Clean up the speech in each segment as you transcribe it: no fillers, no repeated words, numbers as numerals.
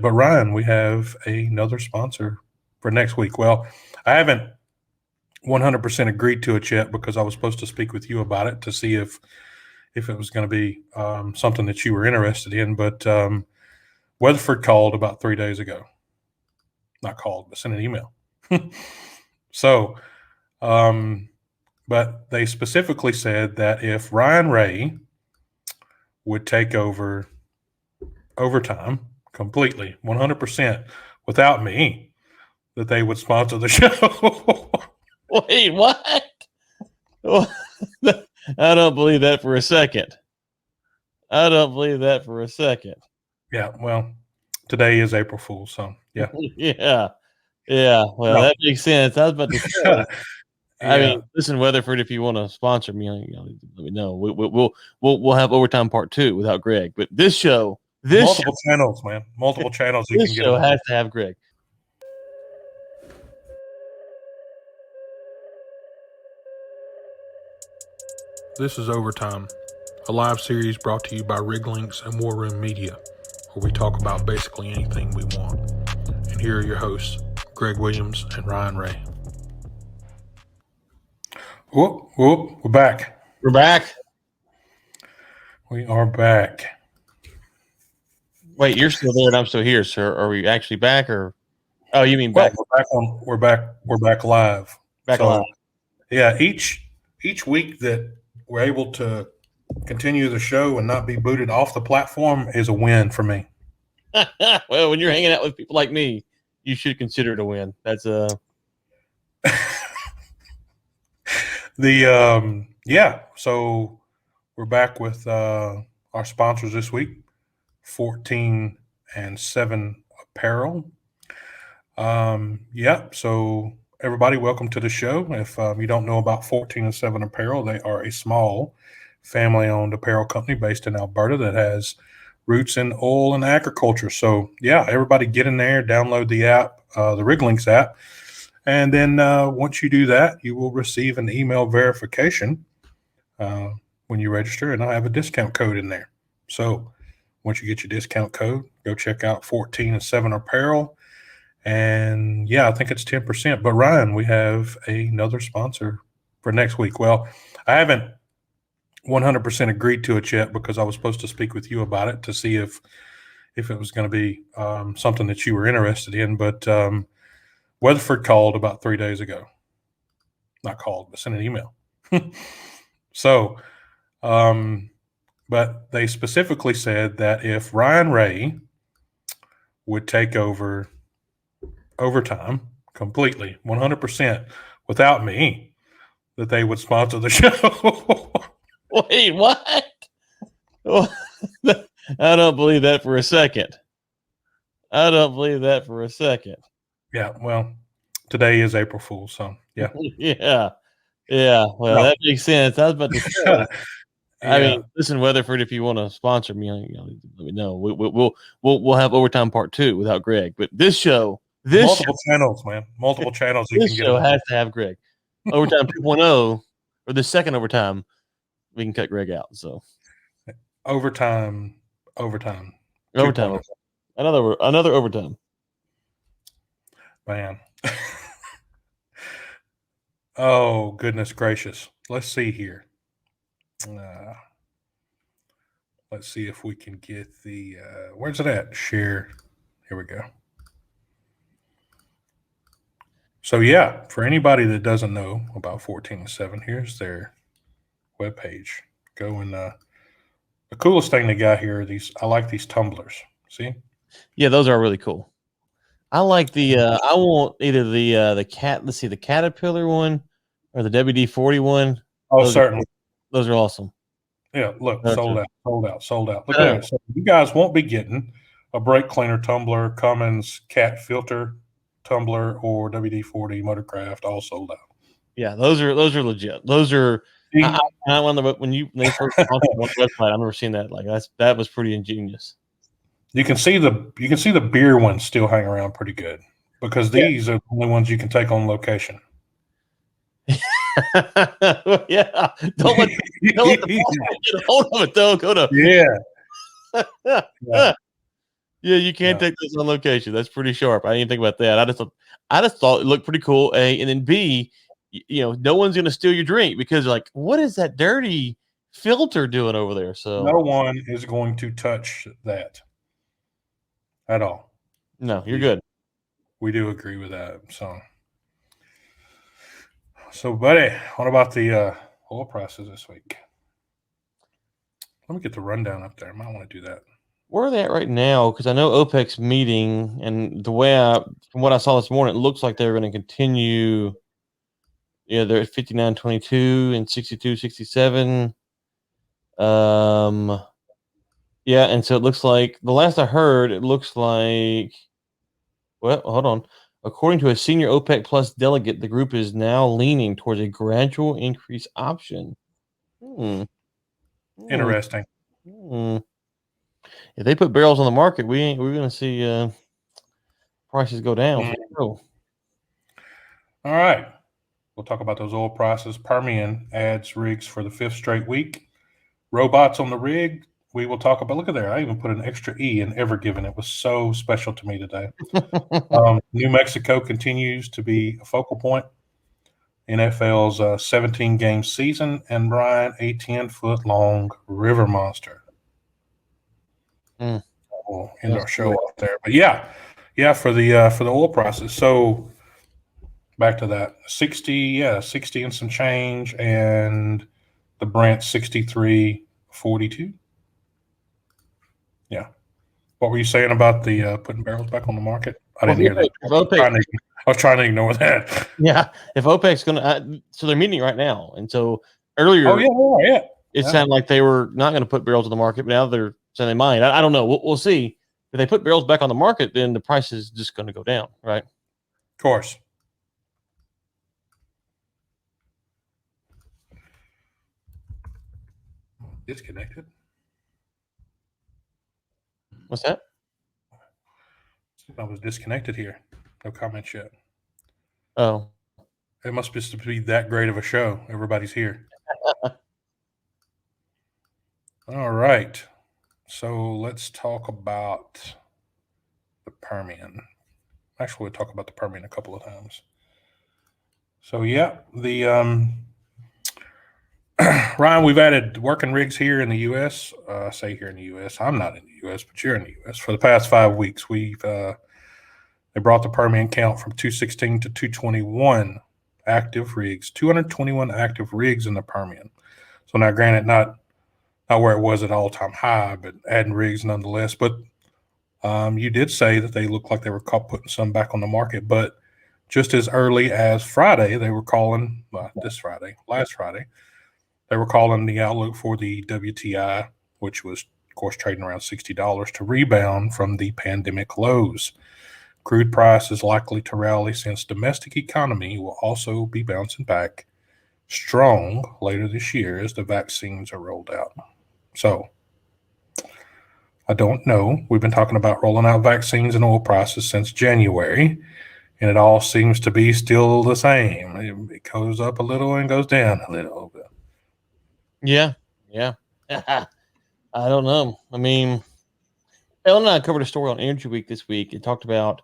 But Ryan, we have another sponsor for next week. Well, I haven't 100% agreed to it yet because I was supposed to speak with you about it to see if it was going to be something that you were interested in. But Weatherford called about 3 days ago. Not called, but sent an email. So, but they specifically said that if Ryan Ray would take over overtime completely, 100% without me, that they would sponsor the show. Wait, what? I don't believe that for a second. Yeah, well, today is April Fool's, so yeah. Yeah. Well, No. that makes sense. I was about to say. I Yeah. mean, listen, Weatherford, if you want to sponsor me, let me know. We'll have overtime part 2 without Greg. But this show, Multiple channels, man. Multiple channels you this can get show on. has to have Greg. This is Overtime, a live series brought to you by Lynx and War Room Media, where we talk about basically anything we want. And here are your hosts, Greg Williams and Ryan Ray. Whoop, we're back. We're back. We are back. Wait, you're still there and I'm still here, sir. Are we actually back, or? Oh, you mean back? Well, we're back live. Back alive. Yeah, each week that we're able to continue the show and not be booted off the platform is a win for me. Well, when you're hanging out with people like me, you should consider it a win. That's so we're back with our sponsors this week, 14 and 7 Apparel. So everybody, welcome to the show. If you don't know about 14 and 7 Apparel, they are a small family-owned apparel company based in Alberta that has roots in oil and agriculture. So everybody get in there, download the app, the Lynx app. And then once you do that, you will receive an email verification when you register, and I have a discount code in there. So once you get your discount code, go check out 14 and 7 Apparel. And I think it's 10%. But Ryan, we have another sponsor for next week. Well, I haven't 100% agreed to it yet because I was supposed to speak with you about it to see if it was going to be something that you were interested in. But Weatherford called about 3 days ago. Not called, but sent an email. So, but they specifically said that if Ryan Ray would take over overtime completely, 100% without me, that they would sponsor the show. Wait, what? I don't believe that for a second. Yeah, well, today is April Fool's, so yeah. Well, that makes sense. I was about to say. I mean, listen, Weatherford, if you want to sponsor me, let me know. We'll have overtime part 2 without Greg. But this show, multiple channels, man. Multiple channels you can get on. This show has to have Greg. Overtime 2.0, or the second overtime, we can cut Greg out. So overtime. Another overtime. Man. Oh, goodness gracious. Let's see here. Let's see if we can get the where's it at? Share. Here we go. So for anybody that doesn't know about 14 and 7, here's their webpage. Go and the coolest thing they got here are these. I like these tumblers. See? Yeah, those are really cool. I like the I want either the Caterpillar one or the WD-40 one. Oh, certainly. Those are awesome. Yeah, look, sold out. Look at that. So you guys won't be getting a brake cleaner tumbler, Cummins cat filter tumbler, or WD-40 Motorcraft, all sold out. Yeah, those are legit. Those are when they first launched on the website, I remember seeing that. Like that was pretty ingenious. You can see the beer ones still hang around pretty good because these are the only ones you can take on location. Yeah, don't let the get hold of it though. Go to Yeah, you can't take this on location. That's pretty sharp. I didn't think about that. I just thought it looked pretty cool. A, and then B, no one's gonna steal your drink because like, what is that dirty filter doing over there? So no one is going to touch that at all. no, you're good. We do agree with that. So, buddy, what about the oil prices this week? Let me get the rundown up there. I might want to do that. Where are they at right now? Because I know OPEC's meeting, and from what I saw this morning, it looks like they're going to continue. Yeah, they're at 59.22 and 62.67. Yeah, and so it looks like the last I heard, it looks like. Well, hold on. According to a senior OPEC Plus delegate, the group is now leaning towards a gradual increase option. Interesting. If they put barrels on the market, we're going to see prices go down. All right. We'll talk about those oil prices. Permian adds rigs for the 5th straight week. Robots on the rig. We will talk about. Look at there. I even put an extra E in EverGiven. It was so special to me today. New Mexico continues to be a focal point. NFL's 17-game season, and Brian, a 10-foot-long river monster. We'll end our show off there. But yeah, for the oil prices. So back to that 60 and some change, and the Brent 63.42. Yeah. What were you saying about the putting barrels back on the market? I didn't hear that. I was trying to ignore that. Yeah, if OPEC's going to, so they're meeting right now, and so earlier, it sounded like they were not going to put barrels on the market, but now they're saying they might. I don't know. We'll see. If they put barrels back on the market, then the price is just going to go down, right? Of course. Disconnected. What's that? I was disconnected here. No comments yet. Oh. It must just be that great of a show. Everybody's here. All right. So let's talk about the Permian. Actually, we'll talk about the Permian a couple of times. So, yeah, the Ryan, we've added working rigs here in the U.S. I say here in the U.S. I'm not in the U.S., but you're in the U.S. For the past 5 weeks, they brought the Permian count from 216 to 221 active rigs, 221 active rigs in the Permian. So now, granted, not where it was at all-time high, but adding rigs nonetheless. But you did say that they looked like they were putting some back on the market. But just as early as Friday, they were calling last Friday, they were calling the outlook for the WTI, which was, of course, trading around $60, to rebound from the pandemic lows. Crude price is likely to rally since domestic economy will also be bouncing back strong later this year as the vaccines are rolled out. So I don't know. We've been talking about rolling out vaccines and oil prices since January, and it all seems to be still the same. It goes up a little and goes down a little bit. Yeah. I don't know. I mean, Ellen and I covered a story on Energy Week this week. It talked about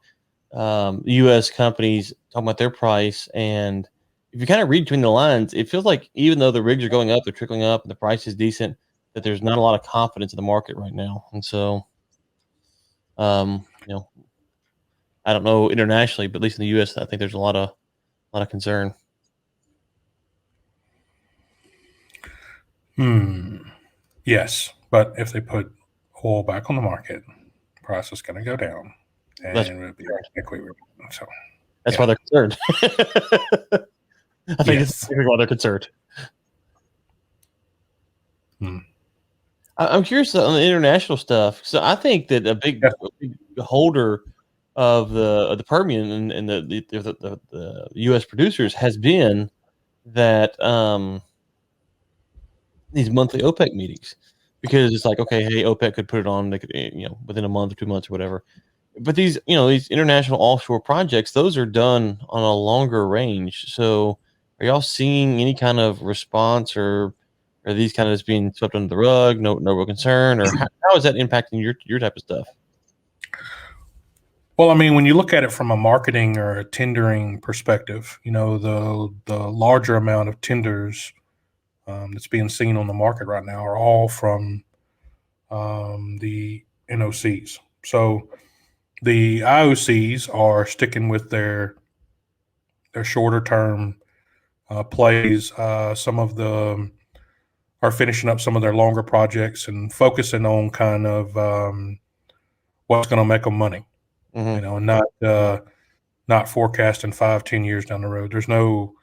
U.S. companies talking about their price, and if you kind of read between the lines, it feels like even though the rigs are going up, they're trickling up, and the price is decent, that there's not a lot of confidence in the market right now. And so, I don't know internationally, but at least in the U.S., I think there's a lot of concern. Yes, but if they put oil back on the market, price is going to go down, and it will be quickly rebound. So that's why they're concerned. I think that's why they're concerned. I'm curious on the international stuff. So I think that a big holder of the Permian and the U.S. producers has been that these monthly OPEC meetings, because it's like, okay, hey, OPEC could put it on, they could, within a month or 2 months or whatever. But these international offshore projects, those are done on a longer range. So are y'all seeing any kind of response, or are these kind of just being swept under the rug? No real concern, or how is that impacting your type of stuff? Well, I mean, when you look at it from a marketing or a tendering perspective, the larger amount of tenders that's being seen on the market right now are all from the NOCs. So the IOCs are sticking with their shorter term plays. Some of them are finishing up some of their longer projects and focusing on kind of what's going to make them money, Mm-hmm. and not forecasting 5-10 years down the road. There's no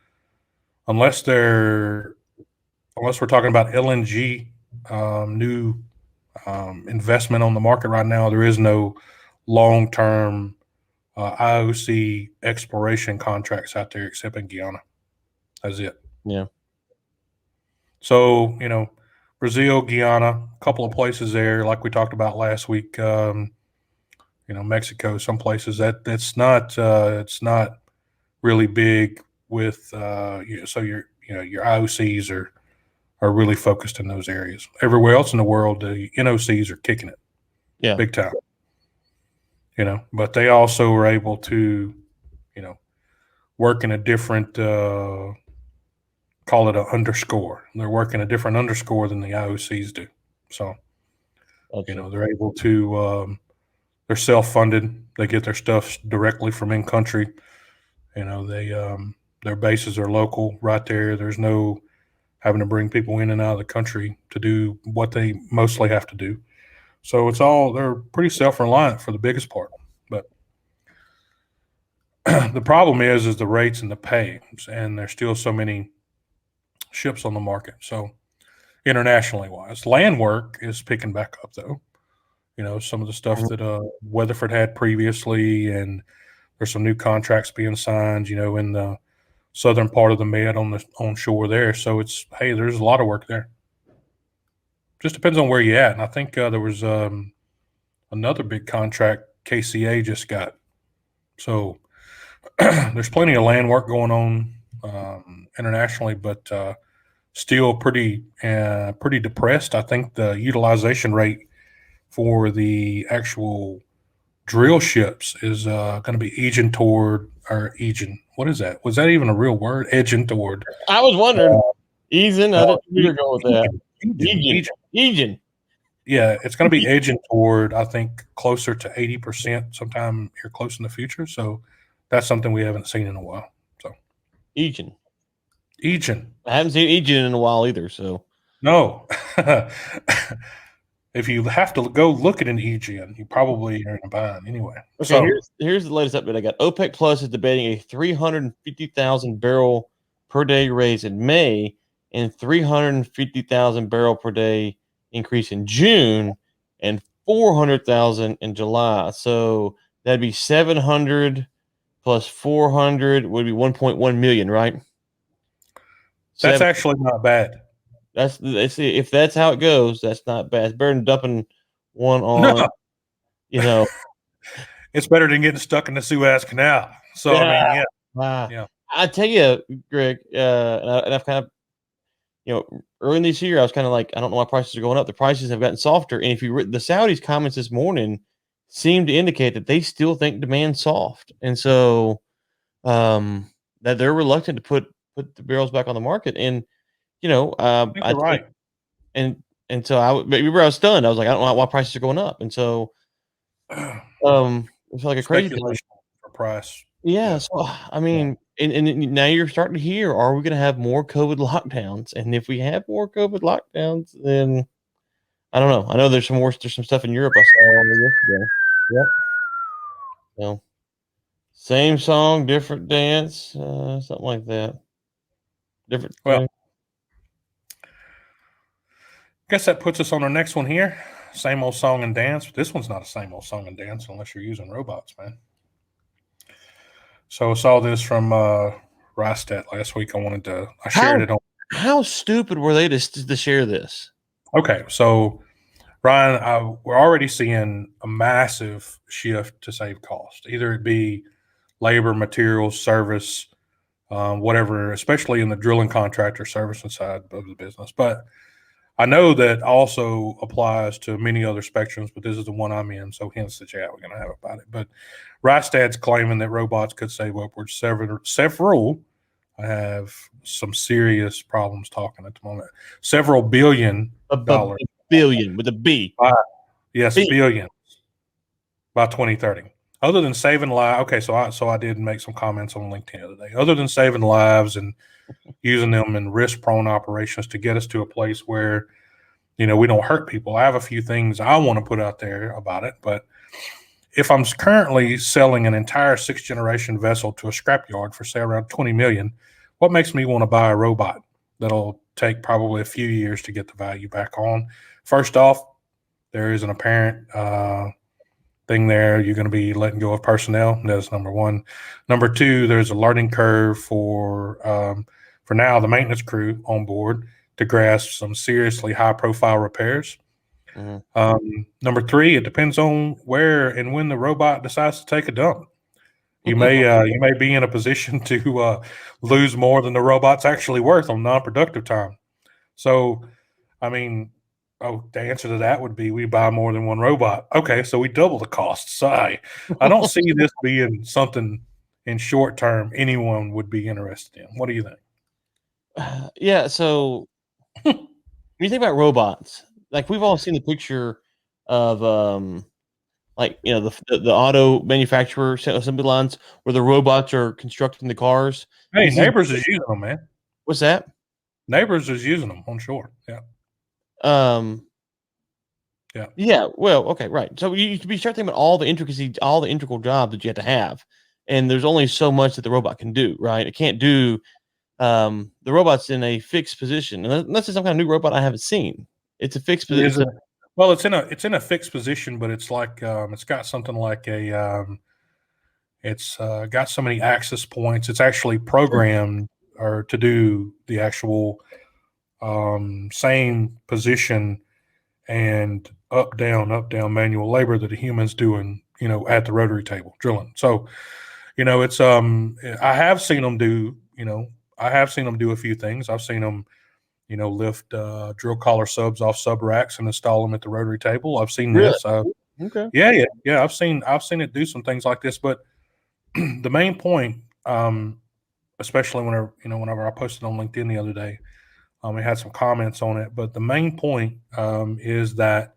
unless we're talking about LNG, new investment on the market right now. There is no long term IOC exploration contracts out there except in Guyana. That's it. Yeah. So, Brazil, Guyana, a couple of places there, like we talked about last week. Mexico, some places it's not really big with. So your IOCs are really focused in those areas. Everywhere else in the world, the NOCs are kicking it, big time. But they also are able to, work in a different. Call it an underscore. They're working a different underscore than the IOCs do. So, they're able to, they're self-funded. They get their stuff directly from in country. Their bases are local right there. There's no having to bring people in and out of the country to do what they mostly have to do. So they're pretty self-reliant for the biggest part. But the problem is the rates and the pay, and there's still so many ships on the market. So internationally wise, land work is picking back up though. Some of the stuff that Weatherford had previously, and there's some new contracts being signed, in the southern part of the Med on shore there. So there's a lot of work there. Just depends on where you're at. And I think there was another big contract KCA just got. So there's plenty of land work going on internationally, but still pretty depressed. I think the utilization rate for the actual drill ships is going to be edging toward, or edging. What is that? Was that even a real word? Edging toward. I was wondering. Easing. I didn't know you were going with that. Edging. Yeah, it's going to be edging toward, I think, closer to 80% sometime here close in the future. So that's something we haven't seen in a while. So Edging. I haven't seen Edging in a while either. So no. If you have to go look at an EGN, you probably are in a bind anyway. Okay, so here's the latest update I got. OPEC Plus is debating a 350,000 barrel per day raise in May and 350,000 barrel per day increase in June and 400,000 in July. So that'd be 700 plus 400 would be 1.1 million, right? That's actually not bad. If that's how it goes, that's not bad. It's better than dumping one on, It's better than getting stuck in the Suez Canal. So yeah. I mean, yeah. I tell you, Greg, and I've kind of, early in this year, I was kind of like, I don't know why prices are going up. The prices have gotten softer, and if you read the Saudis' comments this morning, seem to indicate that they still think demand's soft, and so that they're reluctant to put the barrels back on the market. And I think you're right. And so I was stunned. I was like, I don't know why prices are going up. And so it's like a crazy thing. For price. Yeah. So I mean, and now you're starting to hear, are we going to have more COVID lockdowns? And if we have more COVID lockdowns, then I don't know. I know there's some stuff in Europe I saw yesterday. Yep. So same song, different dance, something like that. Different. Well, guess that puts us on our next one here. Same old song and dance. But this one's not a same old song and dance unless you're using robots, man. So I saw this from Rystat last week. I shared it on. How stupid were they to share this? Okay, so Ryan, we're already seeing a massive shift to save cost. Either it be labor, materials, service, whatever, especially in the drilling contractor servicing side of the business. But I know that also applies to many other spectrums, but this is the one I'm in, so hence the chat we're going to have about it. But Rystad's claiming that robots could save upwards several. I have some serious problems talking at the moment. Several $billion. Billion with a B. Yes, B. billions by 2030. Other than saving lives, okay, so I did make some comments on LinkedIn the other day. Other than saving lives and using them in risk-prone operations to get us to a place where, we don't hurt people, I have a few things I want to put out there about it. But if I'm currently selling an entire 6th-generation vessel to a scrapyard for, say, around $20 million, what makes me want to buy a robot that'll take probably a few years to get the value back on? First off, there is an apparent thing there. You're going to be letting go of personnel. That's number one. Number two, there's a learning curve for now the maintenance crew on board to grasp some seriously high-profile repairs. Mm-hmm. Number three, it depends on where and when the robot decides to take a dump. You may be in a position to lose more than the robot's actually worth on non-productive time. So, I mean, the answer to that would be we buy more than one robot. Okay, so we double the cost. So I don't see this being something in short term anyone would be interested in. What do you think? Yeah, so when you think about robots, like we've all seen the picture of the auto manufacturer assembly lines where the robots are constructing the cars. Hey, Neighbors is using them, man. What's that? Neighbors is using them on shore. Yeah. Yeah. Well, okay, right. So you start thinking about all the intricacy, all the integral jobs that you have to have, and there's only so much that the robot can do, right? It can't do. The robot's in a fixed position, unless it's some kind of new robot I haven't seen. It's a fixed position. Well, it's in a fixed position, but it's like it's got something like it's got so many access points. It's actually programmed or to do the actual same position and up down manual labor that a human's doing, at the rotary table drilling. So, it's I have seen them do, a few things. I've seen them, lift drill collar subs off sub racks and install them at the rotary table. I've seen this. Okay. Yeah. I've seen it do some things like this. But the main point, especially whenever I posted on LinkedIn the other day, we had some comments on it. But the main point is that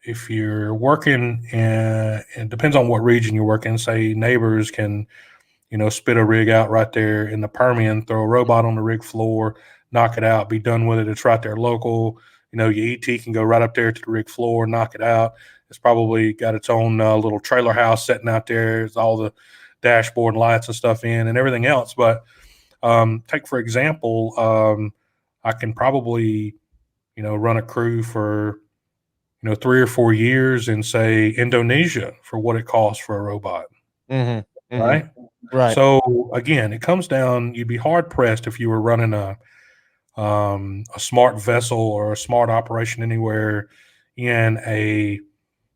if you're working it depends on what region you're working. Say Neighbors can, spit a rig out right there in the Permian, throw a robot on the rig floor, knock it out, be done with it. It's right there local. Your ET can go right up there to the rig floor, knock it out. It's probably got its own little trailer house sitting out there. It's all the dashboard and lights and stuff in and everything else. But take, for example, I can probably, run a crew for, 3 or 4 years in, say, Indonesia for what it costs for a robot. Mm-hmm. Right? Right. So, again, it comes down, you'd be hard-pressed if you were running a smart vessel or a smart operation anywhere in a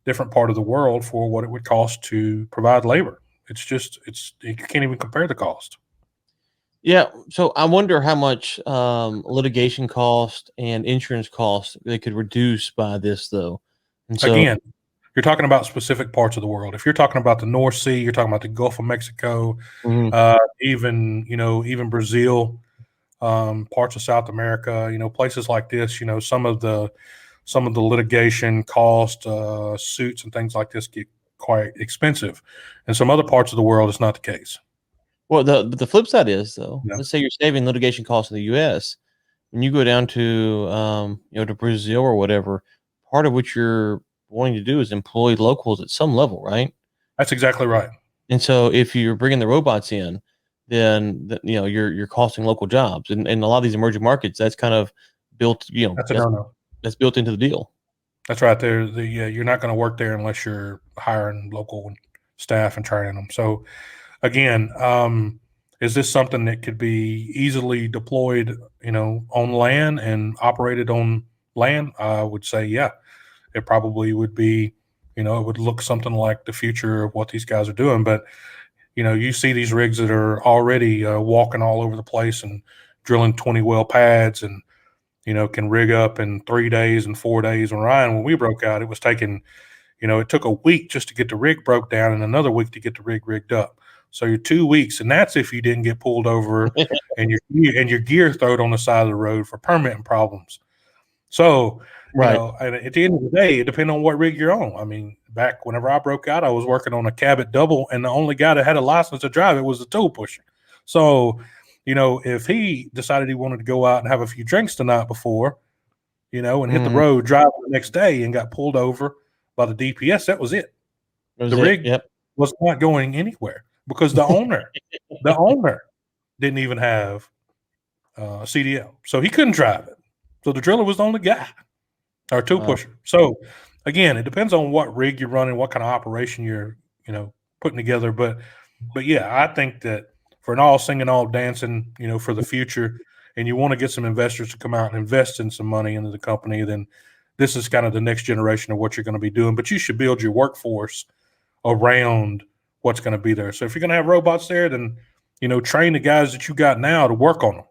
different part of the world for what it would cost to provide labor. You can't even compare the cost. Yeah, so I wonder how much litigation cost and insurance costs they could reduce by this, though. And so, again, you're talking about specific parts of the world. If you're talking about the North Sea, you're talking about the Gulf of Mexico, even Brazil, parts of South America, places like this. Some of the litigation cost, suits and things like this get quite expensive. In some other parts of the world, it's not the case. Well, the flip side is, though, Yeah. let's say you're saving litigation costs in the U.S. When you go down to to Brazil or whatever, part of what you're wanting to do is employ locals at some level, right? That's exactly right. And so if you're bringing the robots in, then you're costing local jobs, and a lot of these emerging markets, that's kind of built. That's a no-no. That's built into the deal. That's right. You're not going to work there unless you're hiring local staff and training them. So, again, is this something that could be easily deployed, on land and operated on land? I would say, yeah, it probably would be, it would look something like the future of what these guys are doing. But, you see these rigs that are already walking all over the place and drilling 20 well pads and, can rig up in 3 days and 4 days. When we broke out, it was taking, it took a week just to get the rig broke down and another week to get the rig rigged up. So you're 2 weeks, and that's if you didn't get pulled over and your gear thrown on the side of the road for permitting problems. So, Right. and at the end of the day, it depends on what rig you're on. I mean, back whenever I broke out, I was working on a Cabot double, and the only guy that had a license to drive it was the tool pusher. So, if he decided he wanted to go out and have a few drinks the night before, and hit the road, drive the next day, and got pulled over by the DPS, that was it. The rig was not going anywhere because the owner didn't even have a CDL, so he couldn't drive it. So the driller was the only guy, or tool pusher. So again, it depends on what rig you're running, what kind of operation you're, putting together. But yeah, I think that for an all singing, all dancing, for the future, and you want to get some investors to come out and invest in some money into the company, then this is kind of the next generation of what you're going to be doing. But you should build your workforce around what's going to be there. So if you're going to have robots there, then, train the guys that you got now to work on them.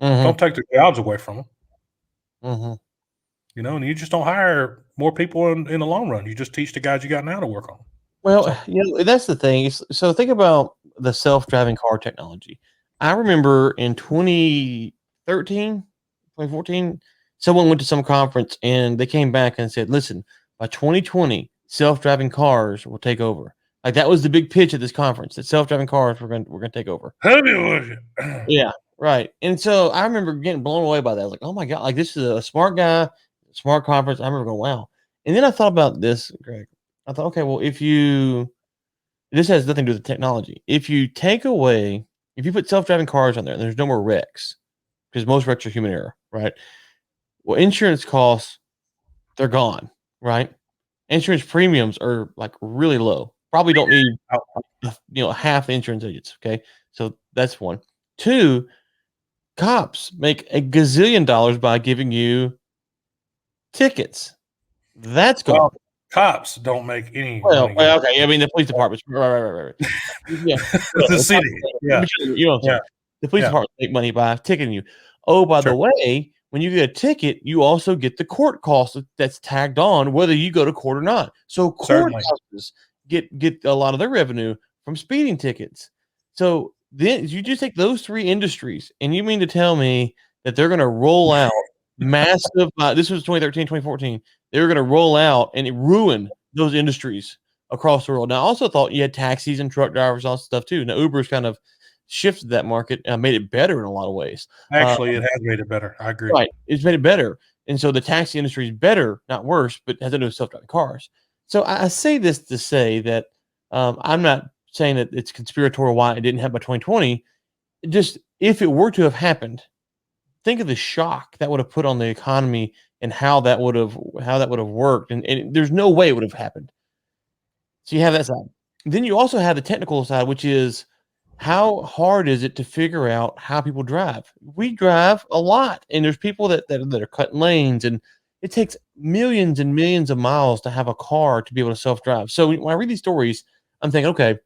Don't take their jobs away from them. And you just don't hire more people in the long run. You just teach the guys you got now to work on them. Well, that's the thing. So think about the self-driving car technology. I remember in 2013, 2014, someone went to some conference and they came back and said, listen, by 2020, self-driving cars will take over. Like that was the big pitch at this conference, that self-driving cars we're going to take over. Yeah, right. And so I remember getting blown away by that. I was like, oh my God, like this is a smart guy, smart conference. I remember going, wow. And then I thought about this, Greg. I thought, okay, well, this has nothing to do with the technology. If you put self-driving cars on there, and there's no more wrecks, because most wrecks are human error, right? Well, insurance costs, they're gone, right? Insurance premiums are like really low. Probably don't need, half insurance agents. Okay. So that's one. Two, cops make a gazillion dollars by giving you tickets. That's gone. Well, cops don't make any money. Well, okay. I mean, the police departments, right. Yeah. The city. Yeah. The police department make money by ticketing you. Oh, by the way, when you get a ticket, you also get the court cost that's tagged on, whether you go to court or not. So courthouses get a lot of their revenue from speeding tickets. So then you just take those three industries, and you mean to tell me that they're going to roll out massive? This was 2013, 2014. They were going to roll out and ruin those industries across the world. Now, I also thought you had taxis and truck drivers, all that stuff too. Now, Uber's kind of shifted that market and made it better in a lot of ways. Actually, it has made it better. I agree. Right. It's made it better. And so the taxi industry is better, not worse, but has to do with self-driving cars. So I say this to say that I'm not saying that it's conspiratorial why it didn't happen by 2020. Just if it were to have happened, think of the shock that would have put on the economy and how that would have worked. And there's no way it would have happened. So you have that side. Then you also have the technical side, which is how hard is it to figure out how people drive? We drive a lot, and there's people that are cutting lanes, and it takes millions and millions of miles to have a car to be able to self-drive. So when I read these stories, I'm thinking, okay,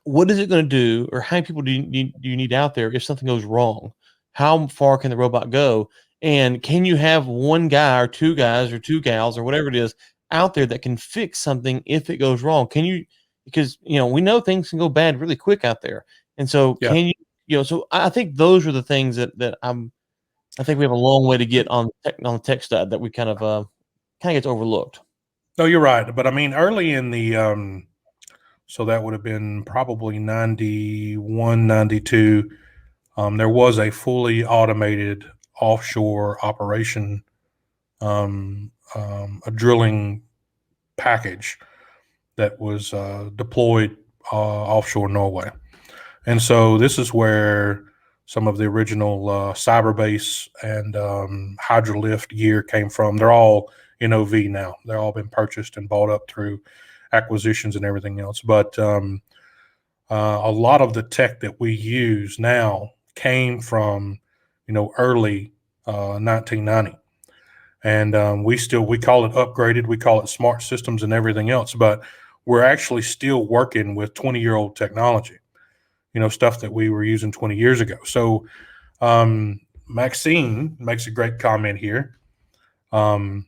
what is it going to do, or how many people do you need out there if something goes wrong? How far can the robot go? And can you have one guy or two guys or two gals or whatever it is out there that can fix something if it goes wrong? Can you? Because we know things can go bad really quick out there, and so can you? So I think those are the things that I think we have a long way to get on the tech side that we kind of gets overlooked. No, you're right. But I mean, early in the so that would have been probably 91, 92. There was a fully automated offshore operation, a drilling package that was deployed offshore Norway. And so this is where some of the original Cyberbase and Hydrolift gear came from. They're all NOV now. They're all been purchased and bought up through acquisitions and everything else. But a lot of the tech that we use now came from, early 1990. And we call it upgraded. We call it smart systems and everything else. But we're actually still working with 20-year-old technology, stuff that we were using 20 years ago. So Maxine makes a great comment here. Good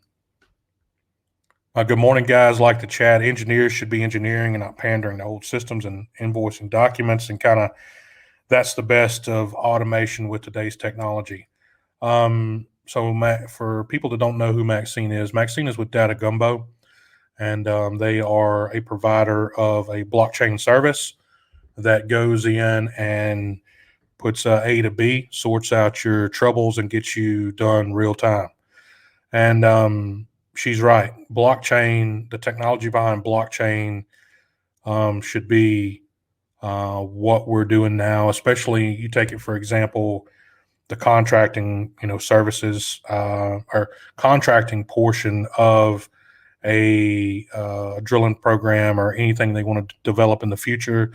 morning, guys. Like the chat, engineers should be engineering and not pandering to old systems and invoicing documents, and kind of that's the best of automation with today's technology. So for people that don't know who Maxine is with Data Gumbo, and they are a provider of a blockchain service that goes in and puts A to B, sorts out your troubles, and gets you done real time. And she's right. Blockchain, the technology behind blockchain, should be what we're doing now. Especially, you take it for example, the contracting, services or contracting portion of a drilling program or anything they want to develop in the future.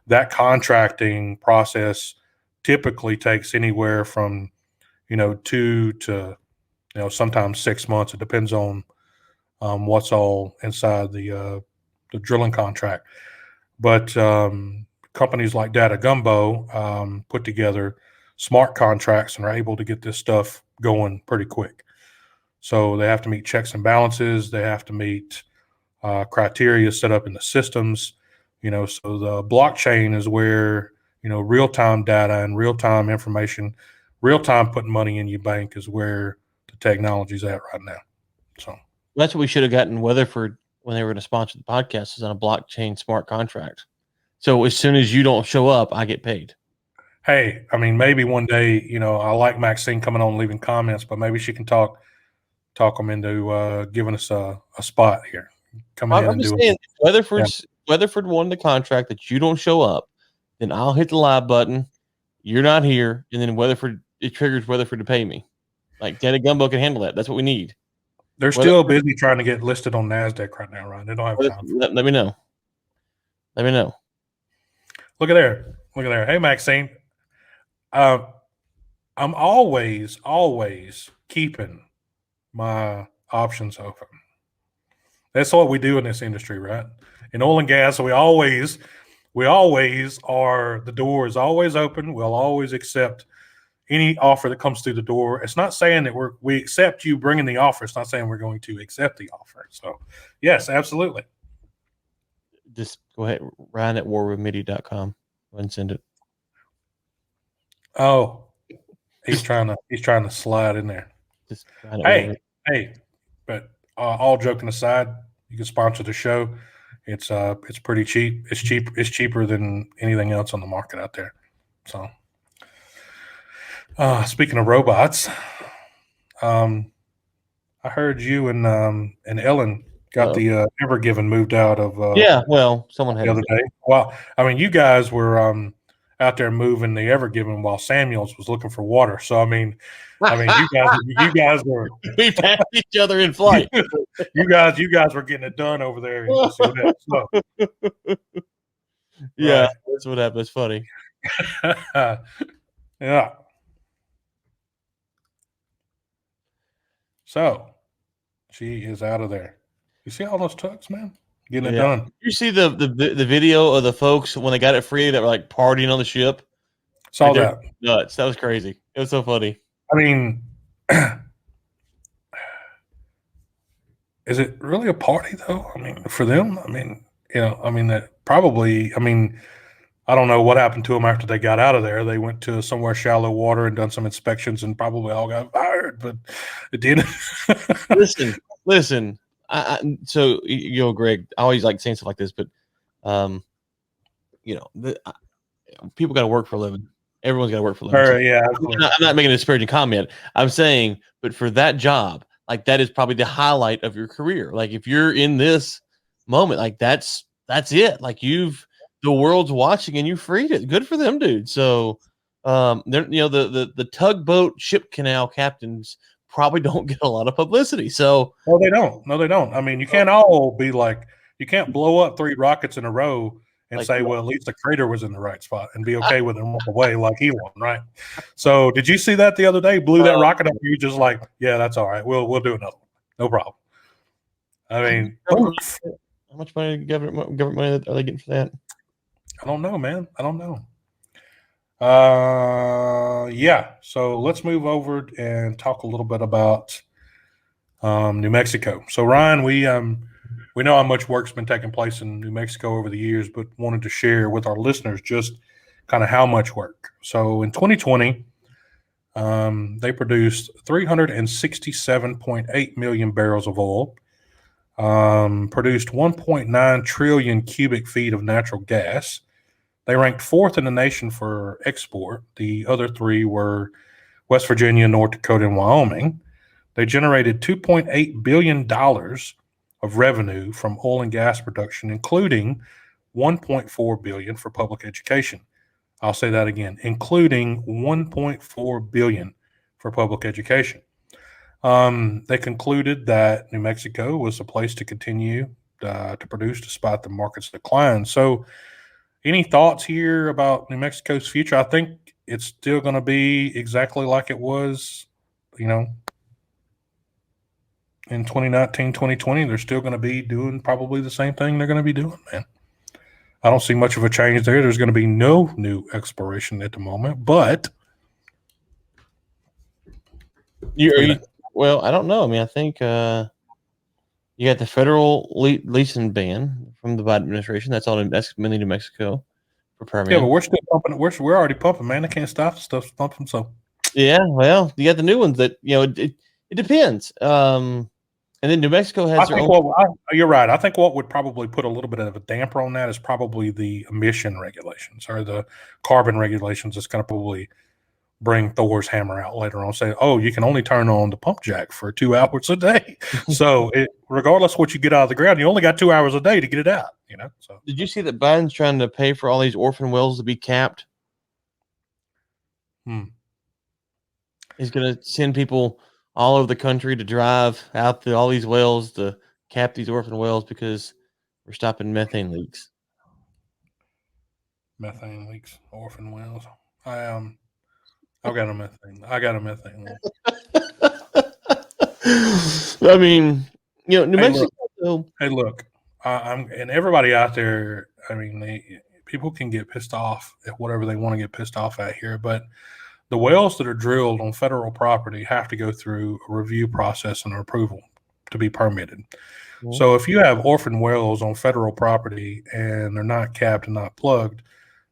That contracting process typically takes anywhere from 2 to sometimes 6 months. It depends on what's all inside the drilling contract. But companies like Data Gumbo put together smart contracts and are able to get this stuff going pretty quick. So they have to meet checks and balances. They have to meet criteria set up in the systems. So the blockchain is where real-time data and real-time information, real-time putting money in your bank is where the technology's at right now. So that's what we should have gotten Weatherford when they were going to sponsor the podcast, is on a blockchain smart contract. So as soon as you don't show up, I get paid. Hey, I mean, maybe one day, I like Maxine coming on and leaving comments, but maybe she can talk them into giving us a spot here. I'm just saying, Weatherford won the contract that you don't show up, then I'll hit the live button. You're not here, and then it triggers Weatherford to pay me. Like Data Gumbo can handle that. That's what we need. They're still busy trying to get listed on NASDAQ right now, Ryan. They don't have time. Let me know. Let me know. Look at there. Hey, Maxine. I'm always keeping my options open. That's what we do in this industry, right? In oil and gas, we always are, the door is always open. We'll always accept any offer that comes through the door. It's not saying that we accept you bringing the offer. It's not saying we're going to accept the offer. So yes, absolutely. Just go ahead, Ryan at warwithmidi.com. Go ahead and send it. Oh, he's trying to slide in there. Just hey, but all joking aside, you can sponsor the show. It's pretty cheap. It's cheaper than anything else on the market out there. So, speaking of robots, I heard you and Ellen got the EverGiven moved out of. Someone had the other day. Well, I mean, you guys were out there moving the EverGiven while Samuels was looking for water. So I mean, you guys were we passed each other in flight. you guys were getting it done over there. Yeah, that's what happened. It's funny. Yeah. So she is out of there. You see all those tucks, man? Getting it done. You see the video of the folks when they got it free that were like partying on the ship? Saw that. Nuts. That was crazy. It was so funny. I mean, is it really a party though? I mean, for them, that probably, I don't know what happened to them after they got out of there. They went to somewhere shallow water and done some inspections and probably all got fired, but it didn't. Listen. So Greg, I always like saying stuff like this, but people got to work for a living. Everyone's got to work for a living. Yeah, I'm not making a disparaging comment. I'm saying, but for that job, like that is probably the highlight of your career. Like if you're in this moment, like that's it. Like the world's watching and you freed it. Good for them, dude. So they're the tugboat ship canal captains probably don't get a lot of publicity. So no, they don't. I mean, you can't all be like, you can't blow up 3 rockets in a row and say, well, at least the crater was in the right spot and be okay with it and walk away like he won, right? So did you see that the other day? Blew that rocket up, you just like, yeah, that's all right. We'll do another one. No problem. I mean, how much money government money are they getting for that? I don't know, man. I don't know. Yeah. So let's move over and talk a little bit about New Mexico. So Ryan, we know how much work's been taking place in New Mexico over the years, but wanted to share with our listeners just kind of how much work. So in 2020, they produced 367.8 million barrels of oil, produced 1.9 trillion cubic feet of natural gas. They ranked fourth in the nation for export. The other three were West Virginia, North Dakota, and Wyoming. They generated $2.8 billion of revenue from oil and gas production, including $1.4 billion for public education. I'll say that again, including $1.4 billion for public education. They concluded that New Mexico was a place to continue to produce despite the market's decline. So, any thoughts here about New Mexico's future? I think it's still going to be exactly like it was, in 2019, 2020. They're still going to be doing probably the same thing they're going to be doing, man. I don't see much of a change there. There's going to be no new exploration at the moment, but Well, I don't know. I mean, I think you got the federal leasing ban from the Biden administration. That's mainly New Mexico for Permian. Yeah, but we're still pumping. We're already pumping, man. They can't stop the stuff pumping. So yeah, well, you got the new ones that it depends. And then New Mexico has their own. You're right. I think what would probably put a little bit of a damper on that is probably the emission regulations or the carbon regulations. That's going to probably bring Thor's hammer out later on, say, "Oh, you can only turn on the pump jack for 2 hours a day." So, regardless of what you get out of the ground, you only got 2 hours a day to get it out. So, did you see that Biden's trying to pay for all these orphan wells to be capped? He's going to send people all over the country to drive out to all these wells to cap these orphan wells because we're stopping methane leaks. Methane leaks, orphan wells. I got a methane. I got a methane well. I mean, New Mexico. Hey, look, and everybody out there. I mean, people can get pissed off at whatever they want to get pissed off at here, but the wells that are drilled on federal property have to go through a review process and approval to be permitted. Mm-hmm. So if you have orphan wells on federal property and they're not capped and not plugged,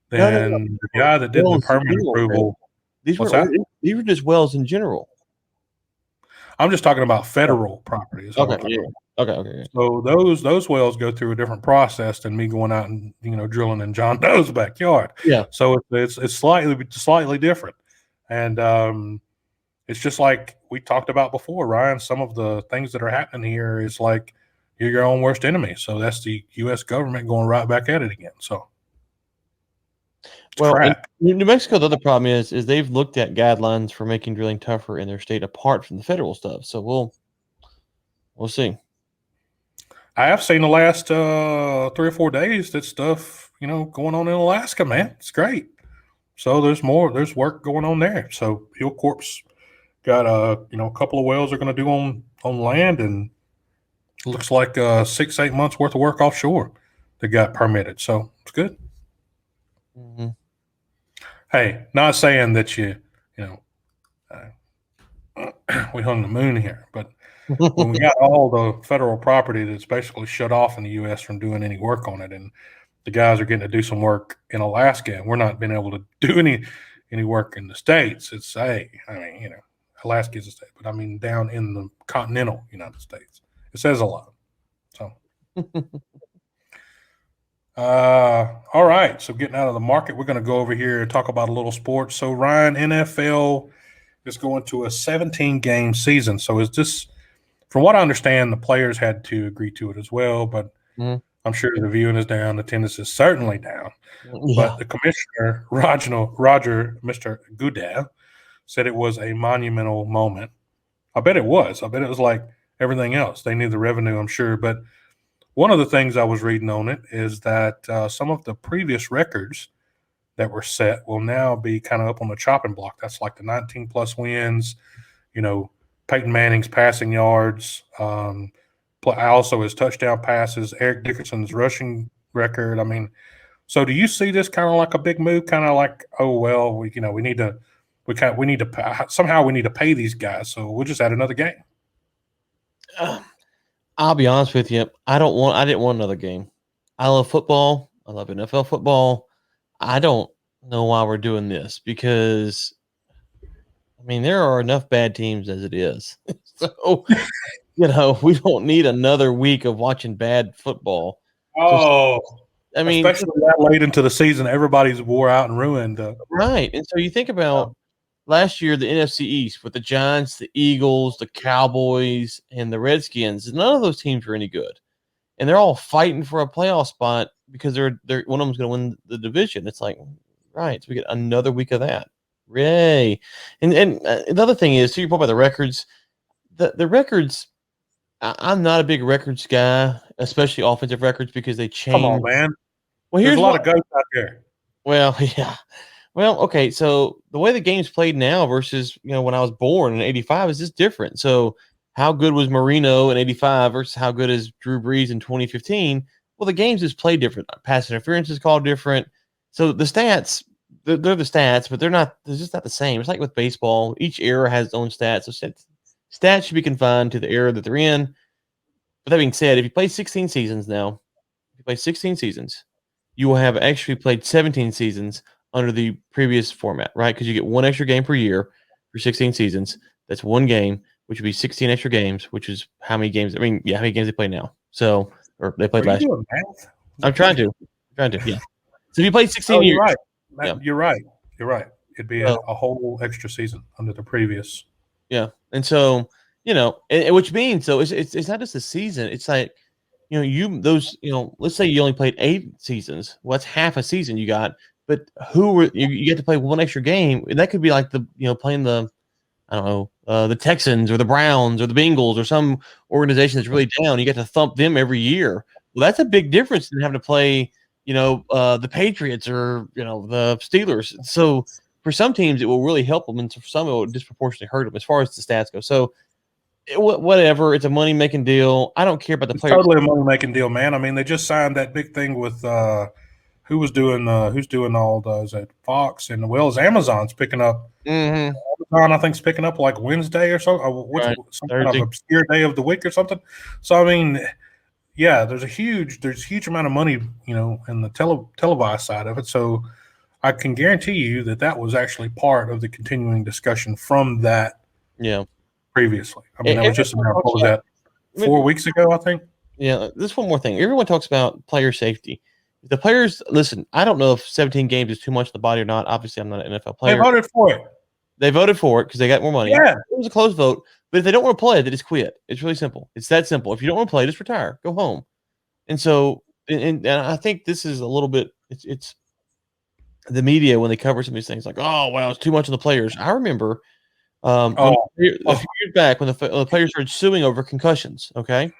then the guy that did the permit approval. These were just wells in general. I'm just talking about federal property. Okay. Okay. So those wells go through a different process than me going out and drilling in John Doe's backyard. Yeah. So it's slightly different, and it's just like we talked about before, Ryan. Some of the things that are happening here is like you're your own worst enemy. So that's the U.S. government going right back at it again. So. Well, in New Mexico, the other problem is they've looked at guidelines for making drilling tougher in their state apart from the federal stuff. So we'll see. I have seen the last 3 or 4 days that stuff, going on in Alaska, man. It's great. So there's work going on there. So Hill Corp's got a couple of wells they're going to do on land, and it looks like 6-8 months worth of work offshore that got permitted. So it's good. Mm-hmm. Hey, not saying that we hung the moon here, but when we got all the federal property that's basically shut off in the U.S. from doing any work on it, and the guys are getting to do some work in Alaska, and we're not being able to do any work in the States. It's Alaska is a state, but I mean down in the continental United States. It says a lot. So. All right. So getting out of the market, we're going to go over here and talk about a little sports. So Ryan, NFL is going to a 17-game season. So is this, from what I understand, the players had to agree to it as well, but I'm sure the viewing is down. Attendance is certainly down. Yeah. But the commissioner, Mr. Goodell, said it was a monumental moment. I bet it was. I bet it was like everything else. They need the revenue, I'm sure, but one of the things I was reading on it is that some of the previous records that were set will now be kind of up on the chopping block. That's like the 19-plus wins, Peyton Manning's passing yards, also his touchdown passes, Eric Dickerson's rushing record. I mean, So do you see this kind of like a big move? Kind of like, oh well, we need to somehow we need to pay these guys, so we'll just add another game. I'll be honest with you. I didn't want another game. I love football. I love NFL football. I don't know why we're doing this because, I mean, there are enough bad teams as it is. So, we don't need another week of watching bad football. Oh, I mean, especially that late into the season, everybody's wore out and ruined. right. And so you think about last year, the NFC East with the Giants, the Eagles, the Cowboys, and the Redskins. None of those teams were any good, and they're all fighting for a playoff spot because they're one of them's going to win the division. It's like, right, so we get another week of that. Yay! And the other thing is, to your point about the records, the records. I'm not a big records guy, especially offensive records, because they change. Come on, man. Well, There's a lot of goats out there. Well, yeah. Well, okay. So the way the game's played now versus when I was born in '85 is just different. So how good was Marino in '85 versus how good is Drew Brees in 2015? Well, the games just play different. Pass interference is called different. So the stats, they're the stats, but they're just not the same. It's like with baseball. Each era has its own stats. So stats should be confined to the era that they're in. But that being said, if you play 16 seasons now, you will have actually played 17 seasons under the previous format, right? Because you get one extra game per year for 16 seasons. That's one game, which would be 16 extra games, which is how many games? I mean, how many games they play now? So, or they played last year. I'm trying to, yeah. So if you played 16 years. Right. Yeah. You're right. It'd be a whole extra season under the previous. Yeah. And so, which means, so it's not just a season. It's like, let's say you only played 8 seasons. Well, that's half a season you got. But you get to play one extra game, and that could be like playing the, I don't know, the Texans or the Browns or the Bengals or some organization that's really down. You get to thump them every year. Well, that's a big difference than having to play, the Patriots or the Steelers. So for some teams, it will really help them, and for some, it will disproportionately hurt them as far as the stats go. So whatever, it's a money making deal. I don't care about the players. Totally a money making deal, man. I mean, they just signed that big thing with. Who's doing all those at Fox, and Amazon's picking up. Mm-hmm. Amazon, I think, is picking up like Wednesday or so, Right. some kind of obscure day of the week or something. So I mean, yeah, there's a huge amount of money, in the televised side of it. So I can guarantee you that was actually part of the continuing discussion from that. Yeah. Previously, I mean, that was just about, what was that, 4 weeks ago, I think. Yeah. This one more thing. Everyone talks about player safety. The players, listen, I don't know if 17 games is too much of the body or not. Obviously, I'm not an NFL player. They voted for it. They voted for it because they got more money. Yeah. It was a close vote. But if they don't want to play, they just quit. It's really simple. It's that simple. If you don't want to play, just retire. Go home. And so, and I think this is a little bit, it's the media when they cover some of these things like, oh, well, it's too much of the players. I remember a few years back when the players started suing over concussions, okay?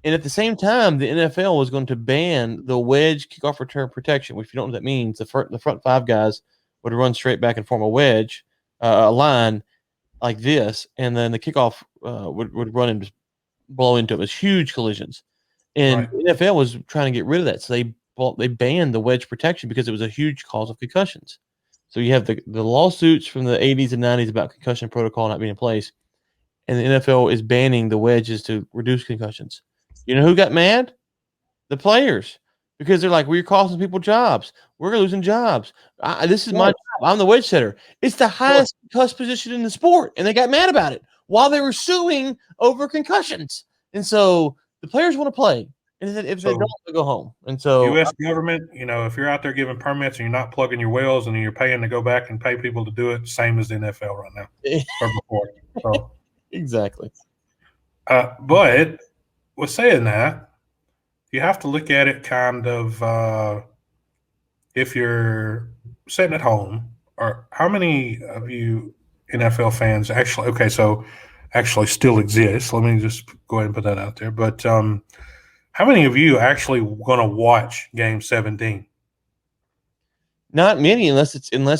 And at the same time, the NFL was going to ban the wedge kickoff return protection, which, if you don't know what that means, the front 5 guys would run straight back and form a wedge, a line like this, and then the kickoff would run and just blow into it. It was huge collisions. And the NFL was trying to get rid of that. So they banned the wedge protection because it was a huge cause of concussions. So you have the lawsuits from the 80s and 90s about concussion protocol not being in place. And the NFL is banning the wedges to reduce concussions. You know who got mad? The players. Because they're like, we're costing people jobs. We're losing jobs. This is my job. I'm the wedge setter. It's the highest concussed position in the sport. And they got mad about it while they were suing over concussions. And so the players want to play. And if they don't, they go home. And so U.S. government, if you're out there giving permits and you're not plugging your wells and you're paying to go back and pay people to do it, same as the NFL right now or before. So. Exactly. But with saying that, you have to look at it kind of if you're sitting at home, or how many of you NFL fans actually still exist? Let me just go ahead and put that out there. But how many of you actually going to watch Game 17? Not many, unless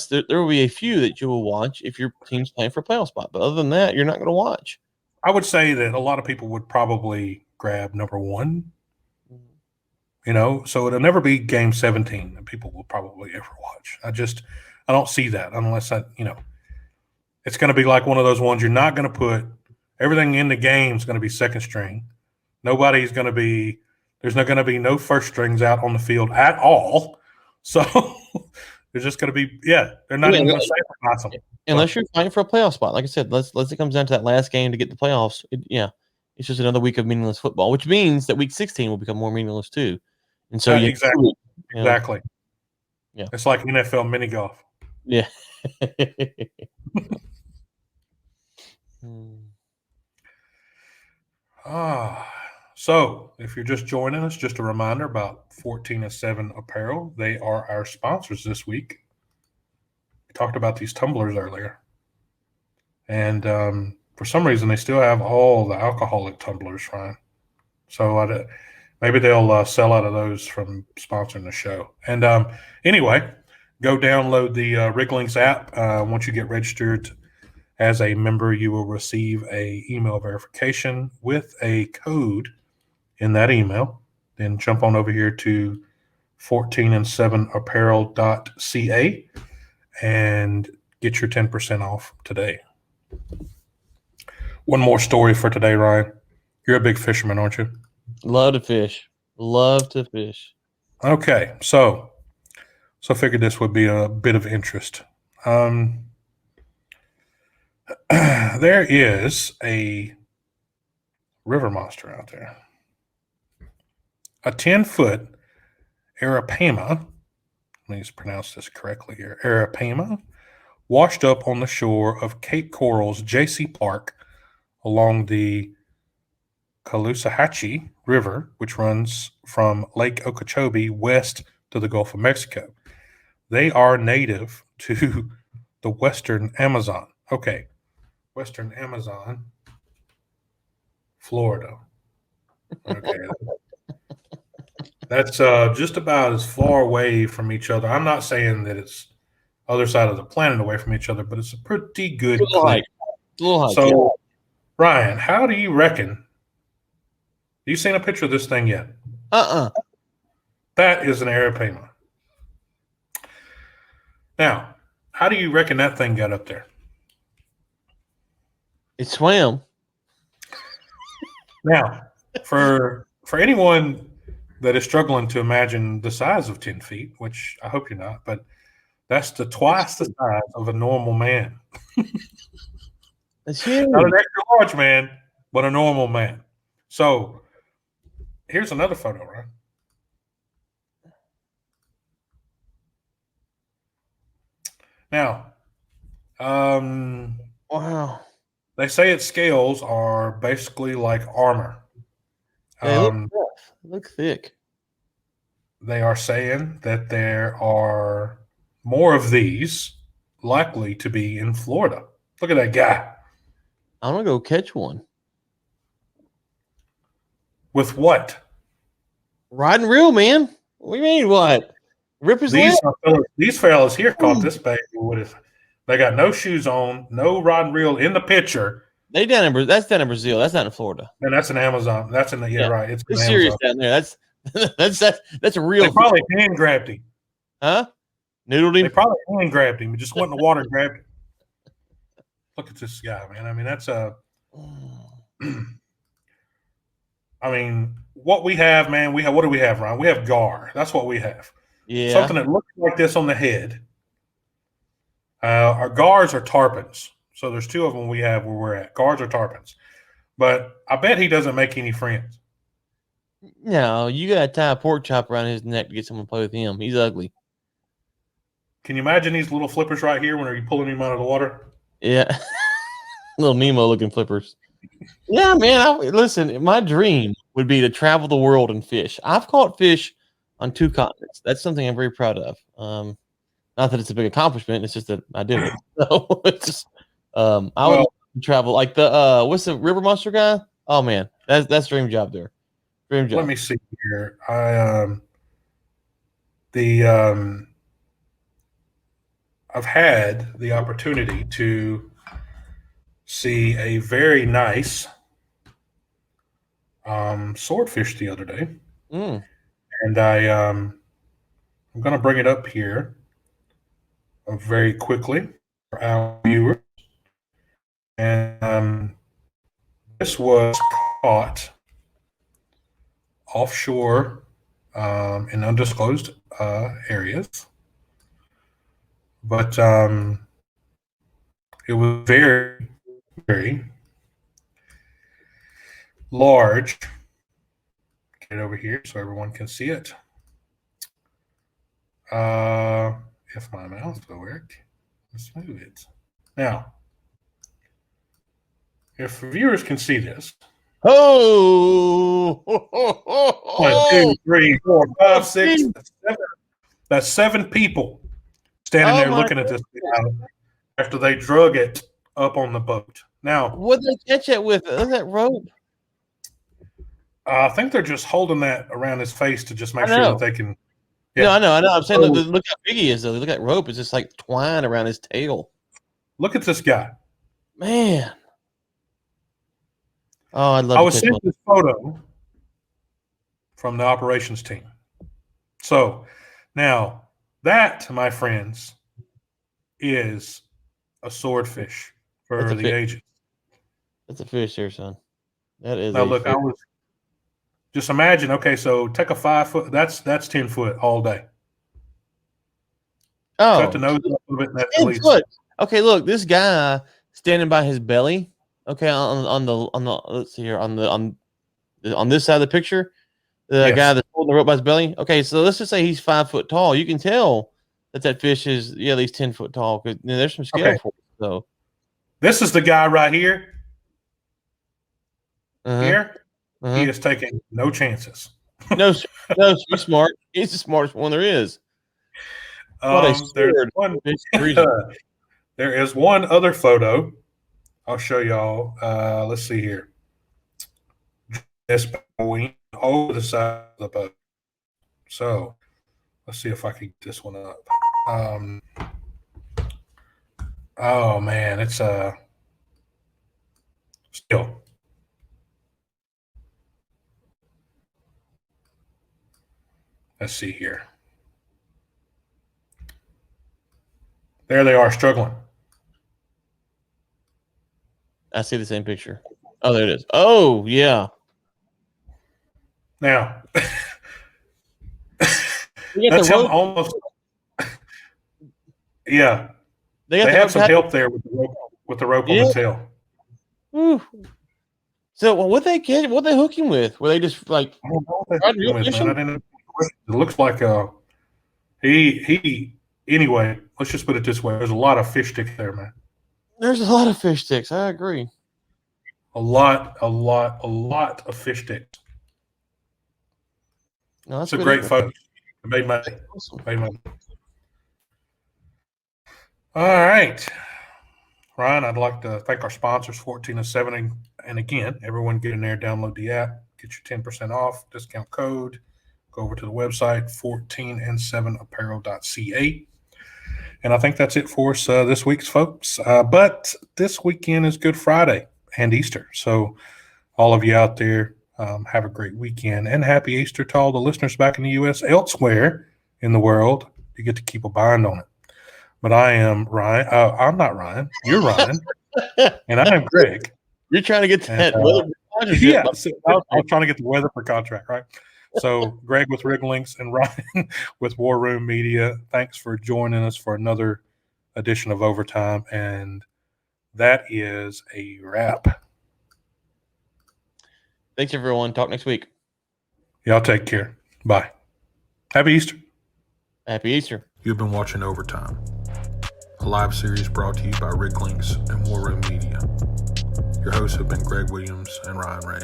there will be a few that you will watch if your team's playing for a playoff spot. But other than that, you're not going to watch. I would say that a lot of people would probably grab number 1. So it'll never be Game 17. people will probably ever watch. I don't see that unless it's going to be like one of those ones you're not going to put everything in the game is going to be second string. There's not going to be no first strings out on the field at all. So there's just going to be, they're not even going to sacrifice them. Unless you're fighting for a playoff spot. Like I said, let's it comes down to that last game to get the playoffs. It's just another week of meaningless football, which means that week 16 will become more meaningless too. And so exactly. Yeah. It's like NFL mini golf. Yeah. So if you're just joining us, just a reminder about 14-7 Apparel. They are our sponsors this week. We talked about these tumblers earlier. And for some reason, they still have all the alcoholic tumblers, Ryan. So maybe they'll sell out of those from sponsoring the show. And anyway, go download the Lynx app. Once you get registered as a member, you will receive a email verification with a code in that email. Then jump on over here to 14and7apparel.ca and get your 10% off today. One more story for today, Ryan. You're a big fisherman, aren't you? Love to fish. Okay, so I figured this would be a bit of interest. There is a river monster out there. A 10-foot arapaima, let me just pronounce this correctly here, arapaima, washed up on the shore of Cape Coral's J.C. Park along the Caloosahatchee River, which runs from Lake Okeechobee west to the Gulf of Mexico. They are native to the Western Amazon. Okay, Western Amazon, Florida. Okay. That's just about as far away from each other. I'm not saying that it's other side of the planet away from each other, but it's a pretty good clip. So, Ryan, how do you reckon? Have you seen a picture of this thing yet? That is an arapaima. Now, how do you reckon that thing got up there? It swam. Now, for anyone that is struggling to imagine the size of 10 feet, which I hope you're not, but that's twice the size of a normal man. That's huge. Not an extra large man, but a normal man. So here's another photo, right? Now, wow. They say its scales are basically like armor. They look thick. They are saying that there are more of these likely to be in Florida. Look at that guy. I'm going to go catch one. With what? Rod and reel, man. What do you mean, what? Rip his leg? These fellas here caught this baby with they got no shoes on, no rod and reel in the picture. That's down in Brazil. That's not in Florida. And that's in Amazon. That's in the right. It's serious down there. That's a real. They probably hand grabbed him. Huh? Noodled him. They probably hand grabbed him. Just went in the water and grabbed him. Look at this guy, man. I mean, that's a. I mean, what we have, man. What do we have, Ryan? We have gar. That's what we have. Yeah. Something that looks like this on the head. Our gars are tarpons. So there's two of them we have where we're at. Gars are tarpons. But I bet he doesn't make any friends. No, you got to tie a pork chop around his neck to get someone to play with him. He's ugly. Can you imagine these little flippers right here when you're pulling him out of the water? Yeah. Little Nemo-looking flippers. Yeah, man. Listen, my dream would be to travel the world and fish. I've caught fish on 2 continents. That's something I'm very proud of. Not that it's a big accomplishment. It's just that I did it. So it's just, I would love to travel like the what's the river monster guy? Oh man, that's dream job there. Dream job. Let me see here. I've had the opportunity to see a very nice swordfish the other day, and I I'm going to bring it up here very quickly for our viewers. And this was caught offshore in undisclosed areas. But it was very, very large. Get it over here so everyone can see it. If my mouse will work, let's move it. Now, if viewers can see this. Oh! 1, 2, 3, 4, 5, 6, 7. That's 7 people standing there looking at this after they drug it up on the boat. Now, what did they catch it with? That rope? I think they're just holding that around his face to just make sure that they can. Yeah, no, I know. I'm saying, look how big he is, though. Look at that rope. It's just like twine around his tail. Look at this guy. Man. Oh, I'd love I to was sent this photo from the operations team. So now that, my friends, is a swordfish for the ages. That's a fish there, son. That is now look, fish. I was just imagine, okay, so take a 5 foot, that's 10 foot all day. Oh, cut the nose up a little bit. 10 foot. Okay, look, this guy standing by his belly. Okay, on the let's see here on this side of the picture, the guy that's holding the rope by his belly. Okay, so let's just say he's 5 foot tall. You can tell that fish is at least 10 foot tall because there's some scale for it. So this is the guy right here. Here, he is taking no chances. No, he's smart. He's the smartest one there is. There is one other photo. I'll show y'all. Let's see here. This wing over the side of the boat. So let's see if I can get this one up. Oh man, it's still. Let's see here. There they are, struggling. I see the same picture. Oh, there it is. Oh, yeah. Now, that's him almost. Yeah, they have some help there with the rope on the tail. Ooh. So, what they get? What they hook him with? Were they just like? I don't know what they hook him with, man. I didn't. It looks like he. Anyway, let's just put it this way: there's a lot of fish sticks there, man. There's a lot of fish sticks. I agree. A lot of fish sticks. No, that's a great photo. It made my day. All right, Ryan, I'd like to thank our sponsors, 14 and 7. And again, everyone get in there, download the app, get your 10% off, discount code. Go over to the website, 14and7apparel.ca. And I think that's it for us this week's folks. But this weekend is Good Friday and Easter. So all of you out there, have a great weekend and happy Easter to all the listeners back in the U.S. Elsewhere in the world, you get to keep a bind on it. But I am Ryan. I'm not Ryan. You're Ryan. And I am Greg. You're trying to get that weather. Yeah, so I was trying to get the weather for contract, right? So Greg with Lynx and Ryan with War Room Media. Thanks for joining us for another edition of Overtime. And that is a wrap. Thanks, everyone. Talk next week. Y'all take care. Bye. Happy Easter. Happy Easter. You've been watching Overtime, a live series brought to you by Lynx and War Room Media. Your hosts have been Greg Williams and Ryan Ray.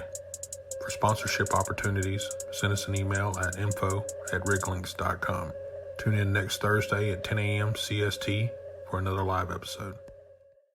For sponsorship opportunities, send us an email at info@riglynx.com. Tune in next Thursday at 10 a.m. CST for another live episode.